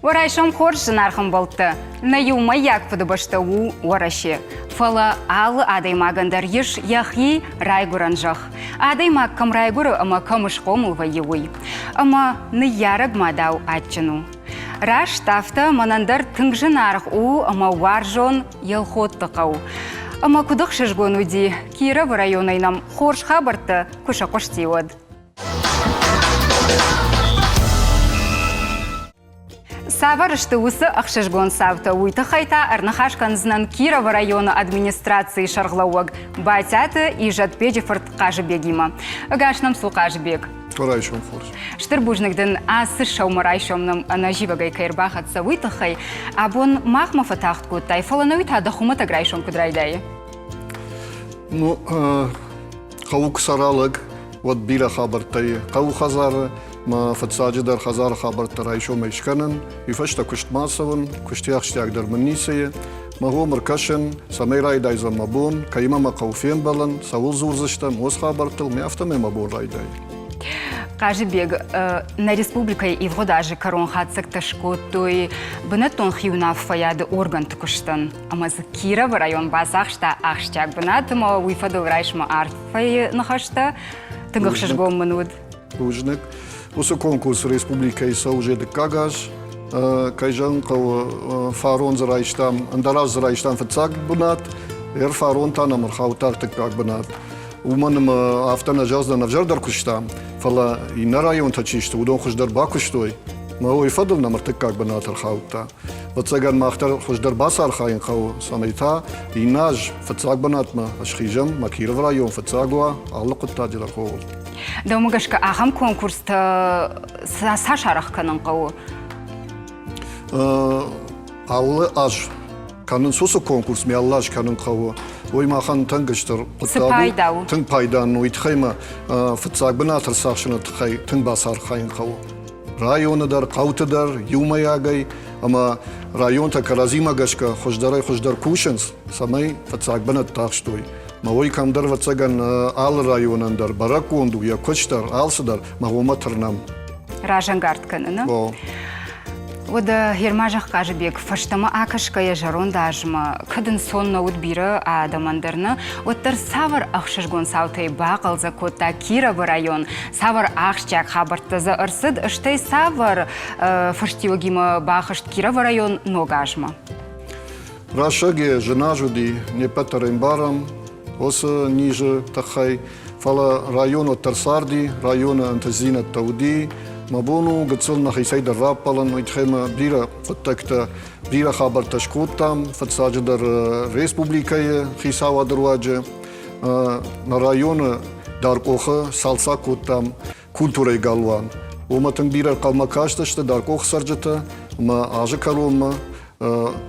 Орайшым хоржын арқым болты. Наюма як подобашты у ораши. Фала алы адаймагандар еш яхи райгуранжах. Адаймак кам райгуры ама камыш қомылва еуй. Ама ныяраг мадау атчыну. Раш тафта манандар тыңжын арық у ама варжон елхотты қау. Ама кудық шыжгону ди Киров районайнам хорж хабарты күші қоштиуад. Саварышты усы ақшыжгон савты уйты хайта арнахашканзынан Киров районы администрации шарғлауаг батяты и жатпеджифорт қажыбегима. Гашнам су қажыбег. Райшом форс. Штырбужнагдын асы шаумы райшомным наживагай кайрбахатса уйты хай, абон махма фатахтку тайфаланы уйта дахумата грайшом кудрайдай. Ну, қауық саралык, вот бира хабартай, қауық хазары, ما فتساجد در خزار خبر ترایشو میشکنن یفشت کشت ماسون کشتیاخ شتیاق در منیسیه ما هو مرکشن سمیرای دایز مبون کایما ما قوفین بلن سوال زورزشتم موز خبر تل میافتم مبون رای دای. Кажебег на республикой и в даже корон хатсак ташко той бнатон хиуна фаяды орган тукуштан. Амаз Киров район басахшта ахштяк бнатма уйфадыл райшма арфай нахашта тыгахшыжгом минут. Ужник. Осы конкурс республикой уже декагаш, кайжан кау фарон зарайштам, андараз зарайштам фацак бунат, фарон танамар хаутар декаг бунат. Уманым автона жазда навжардар куштам, фала и на район тачишты, удон хуждар бакуштой, ма фадл намар декаг бунатар хаута. Фацаган махтар хуждар басар хаин кау самайта, и наж фацак бунатма, ашхижам, макиров район фацагуа, алла куттаджира коул. Да умагашка ахам конкурста сашарах канан кау. Аллы аж канан сосу конкурс ми аллаж канан кау. Ой махан тангыштыр. Сыпайдау. Тын пайдан уйтхайма фыцак бынатыр сақшыны тхай тын басар хайын кау. Районыдар, қаутыдар, юмаягай, ама районта каразимагашка хождарай хождар кушенс, самай фыцак бынат тахштой. Мавой камдар вацаган ал районандар, бараконду, я кочтар, алсыдар, мавома тырнам. Ражангард канана? О. Ода хермажах кажебек, фаштама акашкая жарон дажма, кадын сонна удбира адамандарна, оттар савар ахшыжгон саутай бақал за кота Киров район, савар ахшчак хабартаза ырсыд, ыштай савар фаштиогима бақышт Киров район ногажма. Рашаге жена жуди не петарем барам, осы ниже тахай, фала району Тарсарди, району Антазина Тауди, мабону гацил на хайсайдар раппалан, уйтхема бира фаттакта бира хабар ташкоттам, фатсаджадар республикае хисава дарваджа, на району Даркоха салса коттам, культурай галван. Оматан бира калмакашташта Даркох сарджата, ма ажа карома,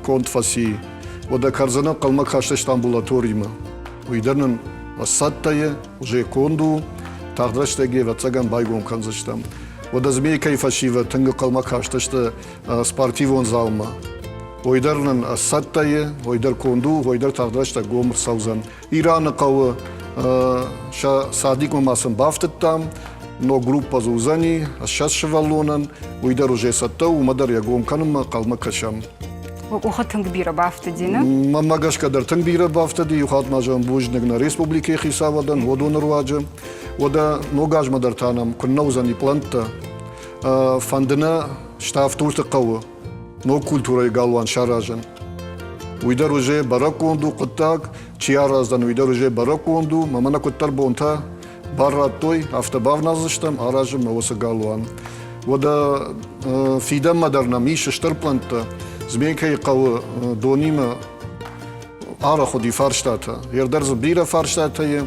контфаси. Ода карзана калмакашташт амбулаторима. Уйдернен ассаттайы, уже конду, тағдыраштаге ватсаган байгон канзаштам. Ода змейкай фашива, тыңгы калмакашташта спортивон залма. Уйдернен ассаттайы, уйдер конду, уйдер тағдырашта гомыр саузан. Ираны қауы садик мамасын бафтыттам, но группа зузани, сейчас шевалонан, уйдер уже сатта, умадар ягом каныма калмакашам. Уха тыңбира бафтадина? Мамагашка дар тыңбира бафтади, юхат мажам бужныг на республике хисавадан, водоныр ваджа. Ода ногажма дар танам, күннаузани планта, фандына штаф турты қауы, но культурай галван шаражан. Уйдар уже бараконду қыттак, чияраздан уйдар уже бараконду, мамана күттар бонта, барраттой, автобав назыштам, аражым осы галван. Ода фидам мадарнам, иша штарпланта, Змейкай қауы донима ара ходи фарштата. Ердерзу бира фарштатае,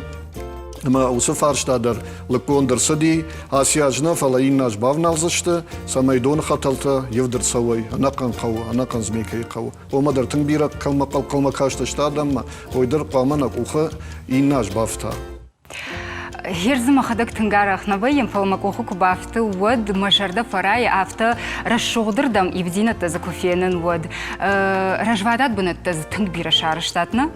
ма усы фарштадар лыкондар сади, асияжна фала иннаж бавналзышты, самай дон хаталта евдер савай, анакан қауы, анакан змейкай қауы. Омадар тың бира калмакашташтадам, ойдар қаманак уха иннаж бафта. Херзима хадак тынгарах наваем палмакоху кубафты вод мажарда фарай авто расшогдырдам и вдината за кофенен вод. Ражвадат бунатта за тынгбира шарыштатна?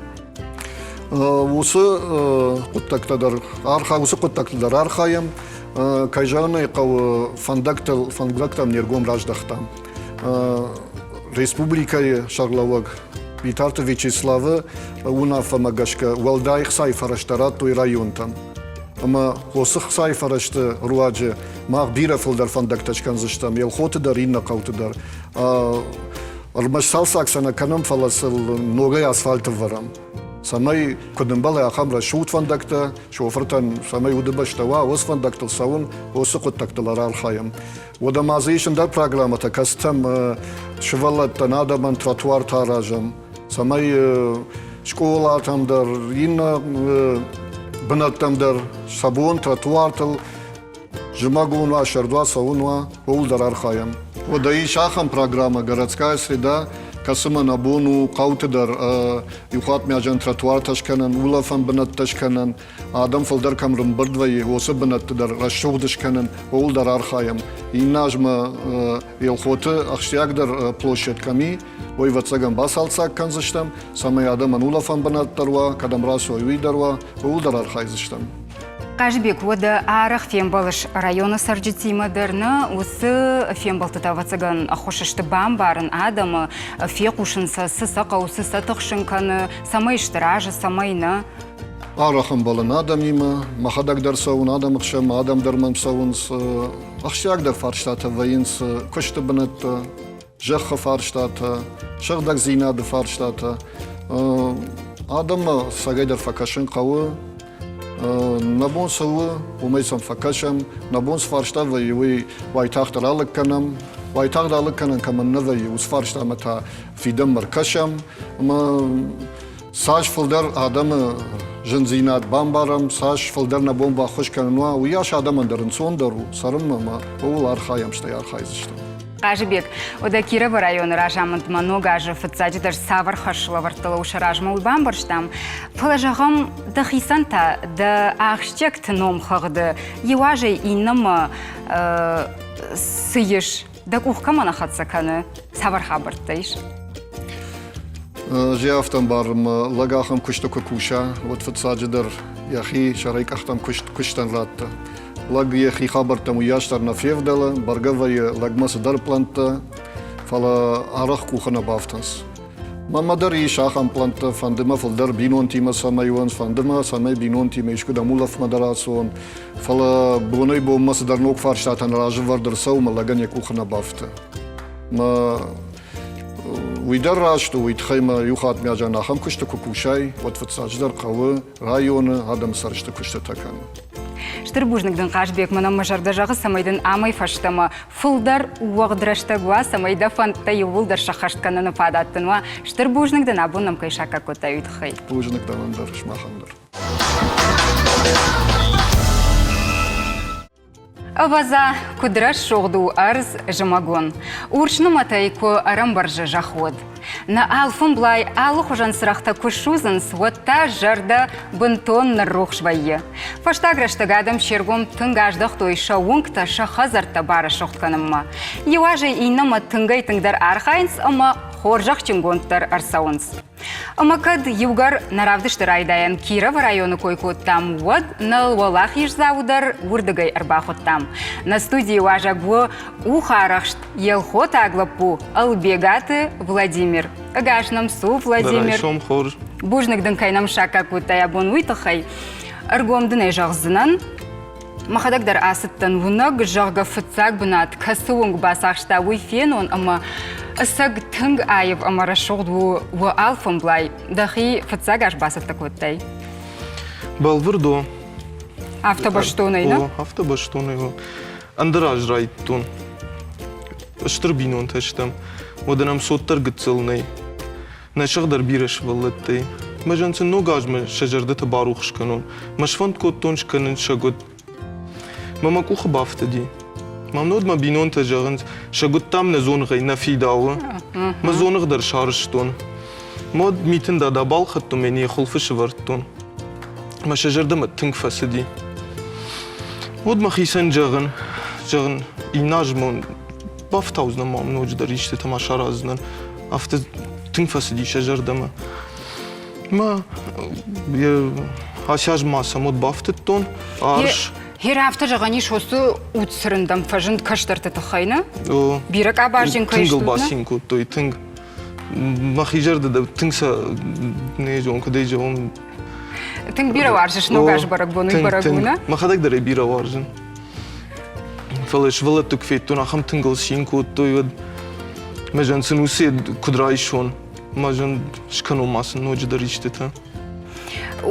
Осы құттақтадар арха, осы құттақтадар архаям, кайжаны қау фандактам нергом раждақтам. Республикой Шарловок Витарта Вячеслава уна фамагашка Валдайх сайфараштарат той район там. Ама осых сайфарашты руаджи маг бира филдар фандактачкан зыштам елхоты дар инна кауты дар. Армаш салсаксана канам фаласыл ногай асфальты варам. Самай кодымбалы ахамра шут фандакта, шофертан самай удыбаштава ос фандактыл саун осы коттактылар алхаям. Водамазыйшындар программата кастам шывалаттан адаман тротуар таражам. Самай школатамдар, инна бынаттамдар сабон тротуартыл жимагунва шардва саунва олдар архаям. Водаи шахам программа городская среда касыма набону каутыдар юхат мяжан тротуар ташканан улафан бынат ташканан адам фылдар камрым бырдвай осы бынаттыдар расшоудышканан олдар архаям. Иннажма елхоты ахштиягдар площадками ой вацаган басалцак канзыштам самай адаман улафан бынаттарва кадамрасу ойвидарва олдар архайзыштам. Кажбек, вода арах фембалыш района сарджитимадырны, осы фембалтыта вацаган ахошышты бамбарын адамы фекушынса, сысақа, сыса тұқшынканы, самай іштіражы, самайны. Арахым балын адам има, махадагдар сауын адам ұқшам, адамдарман сауынс, ақшиягдар фарштаты вайынс, көшті бінетті, жақы фарштаты, шығдаг зинады фарштаты, адамы сагайдар факашын қауы, набон сауы, умайсам факашам, набон сфарштавы юи вайтақтар алық канам, вайтақда алық канан каманнавы ю сфарштамата фидам маркашам, саш фылдар адамы жын зинат бамбарам, саш фылдар набон бахуш канануа, уяш адамандарың сондару, сарымма, ол архаям штай архайзыштам. Кажбек, ода Кирова районы ражамынд много аже фыцаджидар савар хашла вартала уша ражма улбамбарштам. Положагам да хисанта да ахщек тном хагды юаже иннама сыеш да кухкамана хатсаканы савар хабартайш. Жиафтам барым лагахам куштука куша, вот фыцаджидар яхи шарайкахтам куштан ратта. Lag je хабартам уяштар на февдала, баргавай лагмасы дар планта, фала арах кухана бафтанс. Мамадар и шахам планта, фандема фалдар бинон тима самайуанс, фандема самай бинон тима ишкуда мулаф мадарасуан, фала бонай бо масы дар ног фарштатан ражы вардар саума лагане кухана бафта. Ма уйдар рашту уйдхайма юхат мяжан ахам кушта кукушай, вот фацадждар кавы районы адам саршта кушта такан. Штырбужныкдың Кажбек мұны мұжарда жағы самайдың амай фаштама. Фылдар уағдыраштагуа самайда фантта ювылдар шақаштканыны падаттынуа. Штырбужныкдың абунам кайшака кота үйдхай. Бужныкдан андар шмахандар. Аваза кудраш шоғду арз жымагон. Уршны матайку арамбаржы жаход. На алфым блай алы хожан сырақта күшузын свотта жарда бынтонны рух жвайы. Фаштаграштагадым шергом тыңгаждық тойша уңкта шахазарта бары шоқтканымма. Еважы инама тыңгай тыңдар архайынс, ама хоржақ чынгонттар арсауынс. Амакад югар наравдыштыр айдаян Кирова районы койкоттам вод на лвалах ежзаудар урдыгай арбахоттам. На студии важагу ухарахшт елхот аглапу албегаты Владимир. Агашнам су Владимир. Бужныкдың кайнам шака кутая бон уйтахай. Аргомдын айжағзынан. Махадагдар асыттан вунаг жағға фыцак бынат касуынг басақшта уйфенон, ама саг тынг айып амара шоғду у алфым блай. Дахи фыцак аж басытта көттай. Балвырдо. Автобаштонайна? Автобаштонайна. Андыраж райттон. Штырбинон тәштам. Оданам соттар гыцылнай. Нашығдар бираш валлаттай. Мажансын ногажмы шажарды табарух шканон. Машфанд коттон шканын шагот. Мама куха бафтади. Мамнод ма бинон тажагын шагот там на зон гай на фидауа. Ма зонгдар шарштон. Мод митин да дабал хатту мени хулфыш варттон. Ма шажарда ма тынг фасади. Мод ма хисан жагын инажмон бафтаузна мамнод дар иште тамашаразнан. Афта тынг фасади шажарда ма. Ма асяж маса мод бафтыттон арш Her hafta жағани шосы утсырындам фажын каштарты тұқайны? О. Бирек абаржын Тынгыл кайштудна? басинку, той тынг. Махижарды да тынгса не жон, кудай жон. Тынг бира варжыш, ногаж барак бону и барагуна? Махадак дарай бира варжын. Фалеш вала тук фейтун, ахам тынгыл синку, той вад. Мәжан сын усе кудрай шон. Мәжан шкану масын ноджи даричты та.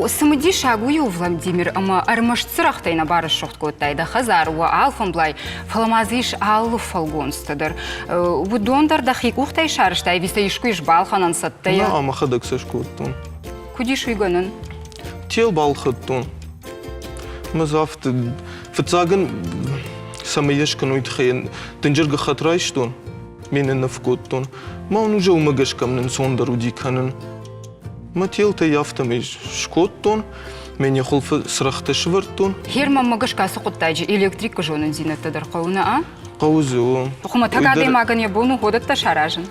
Самыди шагую, Владимир, ама армашцырақтайна барыш шоқтқоттайда хазар, уа алфам блай, фаламазиш аллы фалгонстадыр. Будондар да хикухтай шарыштай, виса ишкуиш балханан саттая. На, махадак сашкоттун. Кудиш уйганын? Тел балхаттун. Мазафты, фацаган самаешкан уйтхайын, тынжырга хатрайштун, менен нафкоттун. Ма он уже умагашкамнын сондар удиканын. Мател та яфтами шкоттон, мене холфы срахты швырттон. Херма магашкасы құттайжы электрика жонын зинаттадыр қауына, а? Қауызы о. Құма тағадай маған я бону ходатта шаражын.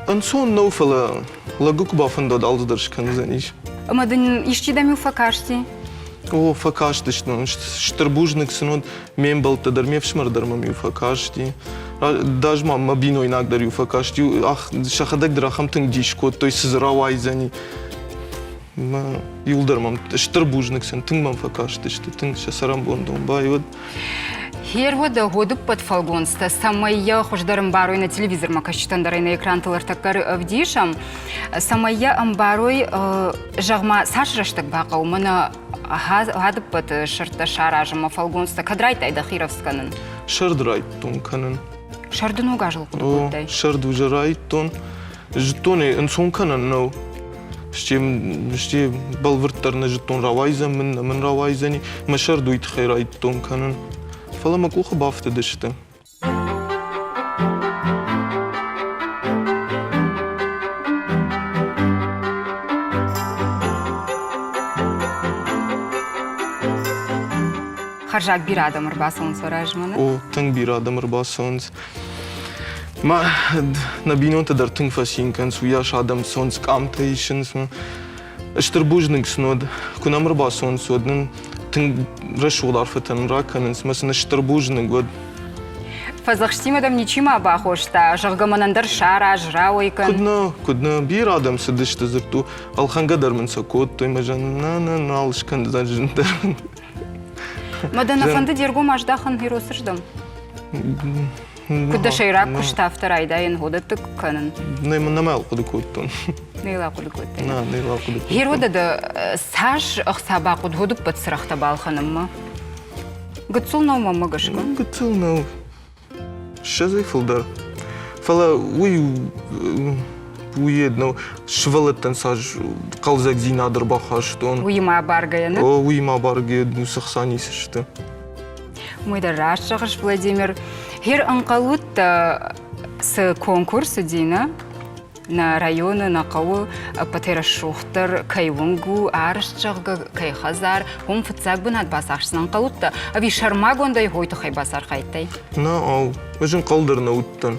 Ансон науфала лагук бафында далдыдар шкан заниш. Амадын ишчидами уфакашти? О, факаштышнон, штырбужник сынод мен балтадар, мевшмардар мами уфакашти. Даже мама бино иногда уфакашти. Ах, шахадак драхам тынг дишкот, то есть сызравай зани. Юлдар мам, штырбужник сын, тынг мам факаштышты, тынг шасарам бондон бай вот. Хер вода году под фалгонста, самая хождарым барой на телевизор макашчитандарай на экран тылартаккар вдишам, самая амбарой жағма сашраштак бақа, умана гадып под шырта шаражыма фалгонста, кадрайтай да хировсканын. Шардрайттон канын. Шардын угажыл О, кудугуттай. шарду жарайттон. Житоне инсон канын нау. Ште балвырттарны житон равайзан, мен равайзани, ма шарду итхайрайттон канын. Фала макуха бафты дышты. Харжак bir adam ырбасылын соражманы. О, тынг бир адам ырбасонс. Ма набинонта дар тынг фасинкан, суяш адам сонс камтайшынс. Штырбужник снод, кунам ырбасонс однын тынг рашулар фатан раканынс, масына штырбужник год. Фазахштим адам ничима бахошта, жағгаманандар шара, жрауайкан. Кудна бир адам сыдышты зырту, алханга дармынса код, той мажан на алышкан зажындар. Мадана фанды дерго маждахан хиросыждым. Куда шайрак кушта вторайдайын годатты канын. Намал куды кодтон. Нейла куды кодтай. Нейла куды кодтон. Хирода да саш ықсаба куд годып под сырахта балханым ма? Гыцул нау мама гашка? Гыцул нау. Шазай фылдар. Фала уеднау швалеттен саж қалзак зинадыр бақаштон. Уйма баргаяны? О, уйма баргаяны сықсанисышты. Мойда рашығыш, Владимир. Хер анқалут с конкурсу дейна на районы, на қауы патера шуқтыр, кайвунгу, арышчығы, кайхазар, он фыцак бін атбасақшысын анқалутта. Ави шармаг ондай хойты қай басар қайттай? На, ау, мәжін қалдырына ұттан.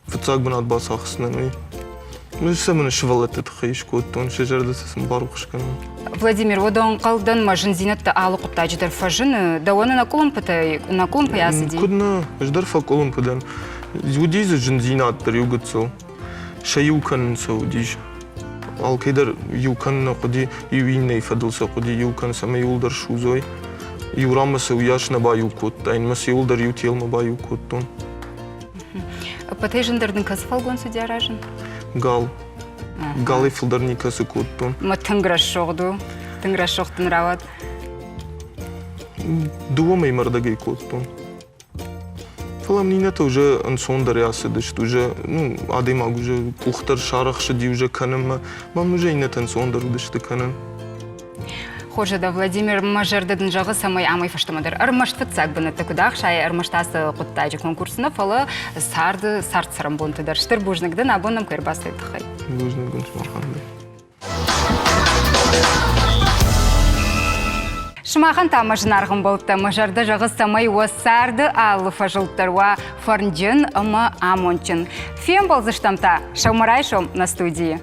Фыцак бін атбасақшысынан. Мүсіміні швалетті тұқайш көттон, шежерді сәсін бару қышқаны. Владимир, одан қалдан мажын зинетті алы құтта жедар фажыны, да оны на колым паясы дей? Күдіна, ждар фа колым падан. Удейзі жын зинат бір югытсыл. Ша юканын сау дейш. Ал кейдар юканына құди юинней фадылса құди юкан сама юлдар шузой. Юрамасы уяшна ба юкоттайн, масы юлдар ютелма ба юкоттон. Патай жындардың касы фалгонсы диаражын? Гал. Гал ефілдар никасы коттон. Ма тыңграш шоғду, тыңграш шоқтын рават. Дуамай мардагай коттон. Фалам нинета уже ансон ясыдышт, уже, адаймаг уже кухтар шарахшы ди уже каным, мам уже инет ансон удышты канын. Хоже да, Владимир, мажардадын жағы самай амай фаштамадар. Армаштфыцак бұны тәкудақ, шай армаштасы құттайжы конкурсына фалы сарды сарт сырым бұнтыдар. Штыр бұжнығдың абонам кайрбасы тұқай. Бұжнығдың шмарханды. Шымахан тамажын арғын болтта, мажарды жағы самай уасарды алы фажылттарва фарнжын ама амончын. Фем болзыштамта, шаумарай шом на студии.